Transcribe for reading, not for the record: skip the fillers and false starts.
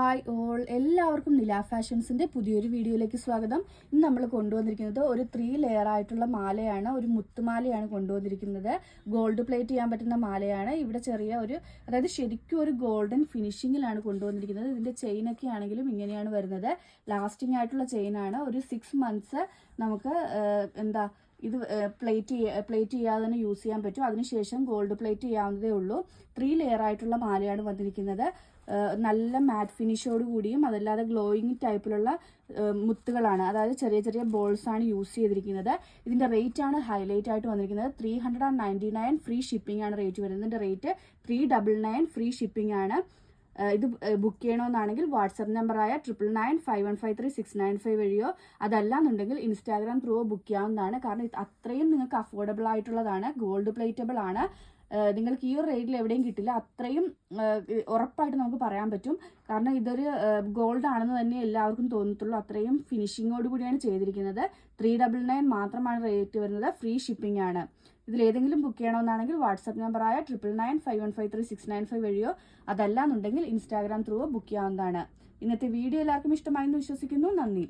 Hi all, എല്ലാവർക്കും നില ഫാഷൻസിൻ്റെ പുതിയൊരു വീഡിയോയിലേക്ക് സ്വാഗതം. ഇന്ന് നമ്മൾ കൊണ്ടുവന്നിരിക്കുന്നത് ഒരു 3 ലെയർ ആയിട്ടുള്ള മാലയാണ്. ഒരു മുത്തുമാലയാണ് കൊണ്ടുവന്നിരിക്കുന്നത്. ഗോൾഡ് പ്ലേറ്റ് ചെയ്യാൻ പറ്റുന്ന മാലയാണ്. ഇവിടെ ചെറിയ അതായത് ശരിക്കും ഒരു ഗോൾഡൻ ഫിനിഷിങ്ങിലാണ് കൊണ്ടുവന്നിരിക്കുന്നത്. ഇതിൻ്റെ ചെയിനൊക്കെ ആണെങ്കിലും ഇങ്ങനെയാണ് വരുന്നത്. ലാസ്റ്റിംഗ് ആയിട്ടുള്ള ചെയിനാണ്. ഒരു 6 months നമുക്ക് ഇത് പ്ലേറ്റ് ചെയ്യാതെ തന്നെ യൂസ് ചെയ്യാൻ പറ്റും. അതിനുശേഷം ഗോൾഡ് പ്ലേറ്റ് ചെയ്യാവുന്നതേ ഉള്ളൂ. 3 ലെയർ ആയിട്ടുള്ള മാലയാണ് വന്നിരിക്കുന്നത്. നല്ല മാറ്റ് ഫിനിഷോട് കൂടിയും അതല്ലാതെ ഗ്ലോയിങ് ടൈപ്പിലുള്ള മുത്തുകളാണ്, അതായത് ചെറിയ ചെറിയ ബോൾസ് ആണ് യൂസ് ചെയ്തിരിക്കുന്നത്. ഇതിൻ്റെ റേറ്റ് ആണ് ഹൈലൈറ്റ് ആയിട്ട് വന്നിരിക്കുന്നത്. 399 ഫ്രീ ഷിപ്പിംഗ് ആണ് റേറ്റ് വരുന്നത്. ഇതിൻ്റെ റേറ്റ് 399 ഫ്രീ ഷിപ്പിംഗ് ആണ്. ഇത് ബുക്ക് ചെയ്യണമെന്നാണെങ്കിൽ വാട്സപ്പ് നമ്പറായ 9995153695 വഴിയോ അതല്ലാന്നുണ്ടെങ്കിൽ ഇൻസ്റ്റാഗ്രാം ത്രൂവോ ബുക്ക് ചെയ്യാവുന്നതാണ്. കാരണം അത്രയും നിങ്ങൾക്ക് അഫോർഡബിൾ ആയിട്ടുള്ളതാണ്. ഗോൾഡ് പ്ലേറ്റബിൾ ആണ്. നിങ്ങൾക്ക് ഈ ഒരു റേറ്റിൽ എവിടെയും കിട്ടില്ല. അത്രയും ഉറപ്പായിട്ട് നമുക്ക് പറയാൻ പറ്റും. കാരണം ഇതൊരു ഗോൾഡ് ആണെന്ന് തന്നെ എല്ലാവർക്കും തോന്നത്തുള്ളൂ. അത്രയും ഫിനിഷിങ്ങോട് കൂടിയാണ് ചെയ്തിരിക്കുന്നത്. 399 മാത്രമാണ് റേറ്റ് വരുന്നത്. ഫ്രീ ഷിപ്പിംഗ് ആണ്. ഇതിലേതെങ്കിലും ബുക്ക് ചെയ്യണമെന്നാണെങ്കിൽ വാട്സപ്പ് നമ്പറായ 9995153695 വഴിയോ അതല്ലാന്നുണ്ടെങ്കിൽ ഇൻസ്റ്റാഗ്രാം ത്രൂവോ ബുക്ക് ചെയ്യാവുന്നതാണ്. ഇന്നത്തെ വീഡിയോ എല്ലാവർക്കും ഇഷ്ടമായെന്ന് വിശ്വസിക്കുന്നു. നന്ദി.